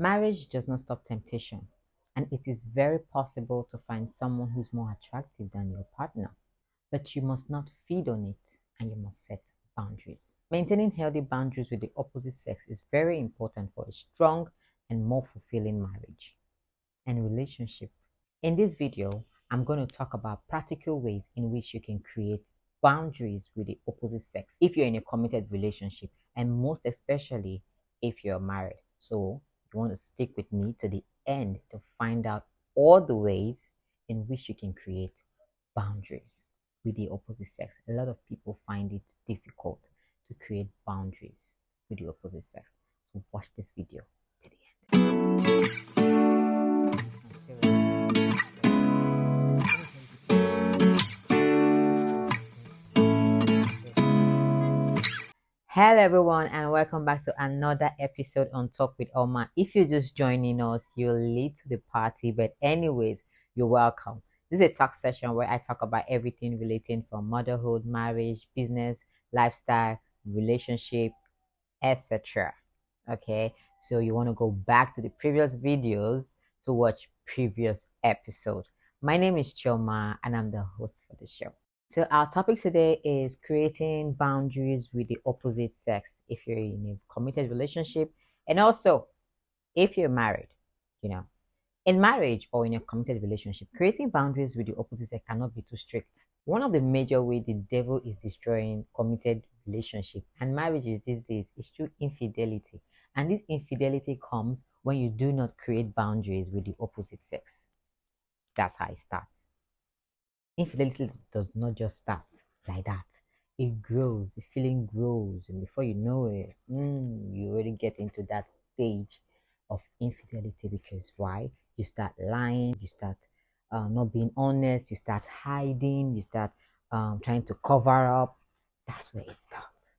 Marriage does not stop temptation, and it is very possible to find someone who's more attractive than your partner, but you must not feed on it and you must set boundaries. Maintaining healthy boundaries with the opposite sex is very important for a strong and more fulfilling marriage and relationship. In this video, I'm going to talk about practical ways in which you can create boundaries with the opposite sex if you're in a committed relationship, and most especially if you're married. So you want to stick with me to the end to find out all the ways in which you can create boundaries with the opposite sex. A lot of people find it difficult to create boundaries with the opposite sex. So watch this video to the end. Hello everyone, and welcome back to another episode on Talk with Oma. If you're just joining us, you're late to the party, but anyways, you're welcome. This is a talk session where I talk about everything relating from motherhood, marriage, business, lifestyle, relationship, etc. Okay, so you want to go back to the previous videos to watch previous episodes. My name is Choma and I'm the host for the show. So our topic today is creating boundaries with the opposite sex if you're in a committed relationship, and also if you're married. You know, in marriage or in a committed relationship, creating boundaries with the opposite sex cannot be too strict. One of the major ways the devil is destroying committed relationship and marriages these days is through infidelity. And this infidelity comes when you do not create boundaries with the opposite sex. That's how it starts. Infidelity does not just start like that. It grows, the feeling grows, and before you know it, you already get into that stage of infidelity. Because why? You start lying, you start not being honest, you start hiding, you start trying to cover up. That's where it starts.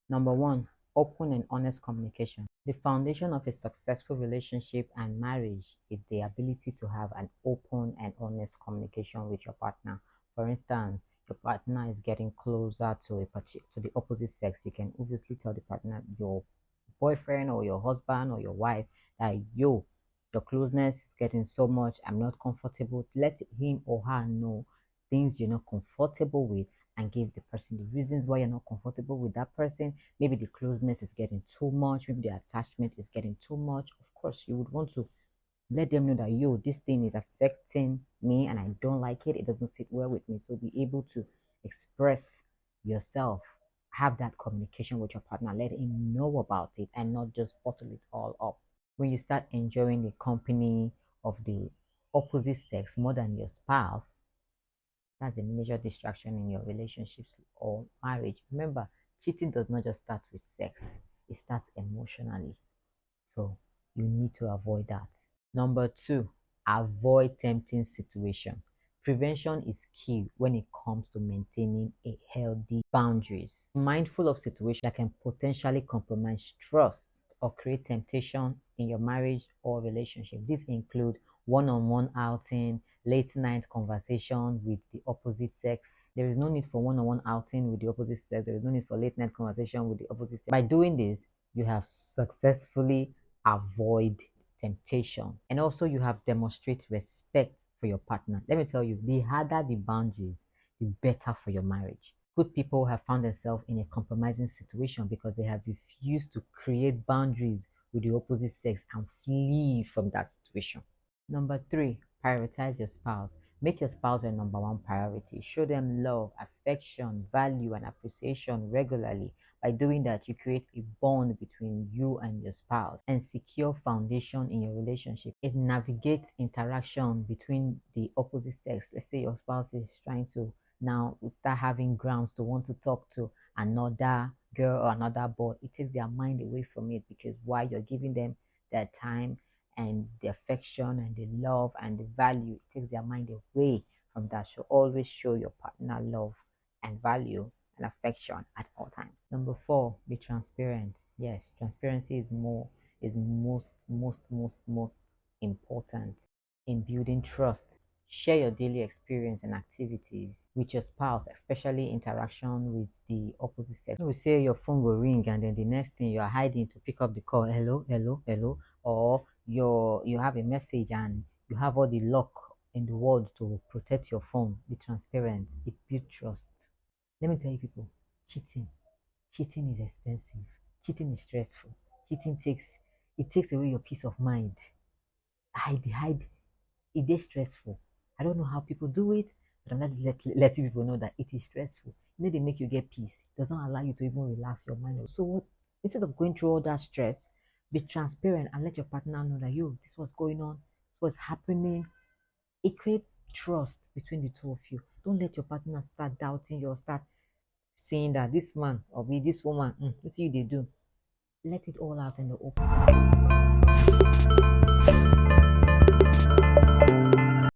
Number one, open and honest communication. The foundation of a successful relationship and marriage is the ability to have an open and honest communication with your partner. For instance, your partner is getting closer to the opposite sex. You can obviously tell the partner, your boyfriend or your husband or your wife, that your closeness is getting so much. I'm not comfortable. Let him or her know things you're not comfortable with, and give the person the reasons why you're not comfortable with that person. Maybe the closeness is getting too much, maybe the attachment is getting too much. Of course, you would want to let them know that this thing is affecting me and I don't like it. It doesn't sit well with me. So be able to express yourself, have that communication with your partner, let him know about it and not just bottle it all up. When you start enjoying the company of the opposite sex more than your spouse, that's a major distraction in your relationships or marriage. Remember, cheating does not just start with sex, it starts emotionally. So you need to avoid that. Number two, avoid tempting situation. Prevention is key when it comes to maintaining a healthy boundaries. Mindful of situations that can potentially compromise trust or create temptation in your marriage or relationship. These include one-on-one outing, late night conversation with the opposite sex. There is no need for one-on-one outing with the opposite sex. There is no need for late night conversation with the opposite sex. By doing this, you have successfully avoid temptation, and also you have demonstrate respect for your partner. Let me tell you, the harder the boundaries, the better for your marriage. Good people have found themselves in a compromising situation because they have refused to create boundaries with the opposite sex and flee from that situation. Number three, prioritize your spouse. Make your spouse your number one priority. Show them love, affection, value, and appreciation regularly. By doing that, you create a bond between you and your spouse and secure foundation in your relationship. It navigates interaction between the opposite sex. Let's say your spouse is trying to now start having grounds to want to talk to another girl or another boy. It takes their mind away from it, because why? You're giving them their time and the affection and the love and the value. It takes their mind away from that. So always show your partner love and value and affection at all times. Number four, be transparent. Yes, transparency is most important in building trust. Share your daily experience and activities with your spouse, especially interaction with the opposite sex. We say your phone will ring and then the next thing you are hiding to pick up the call, hello, hello, hello, or you have a message and you have all the lock in the world to protect your phone. Be transparent. It builds trust. Let me tell you, people, cheating. Cheating is expensive. Cheating is stressful. Cheating takes away your peace of mind. Hide. It is stressful. I don't know how people do it, but I'm not letting people know that it is stressful. They make you get peace. It doesn't allow you to even relax your mind. So what, instead of going through all that stress, be transparent and let your partner know that this was going on, this was happening. It creates trust between the two of you. Don't let your partner start doubting you or start saying that this man or be this woman, what you they do. Let it all out in the open.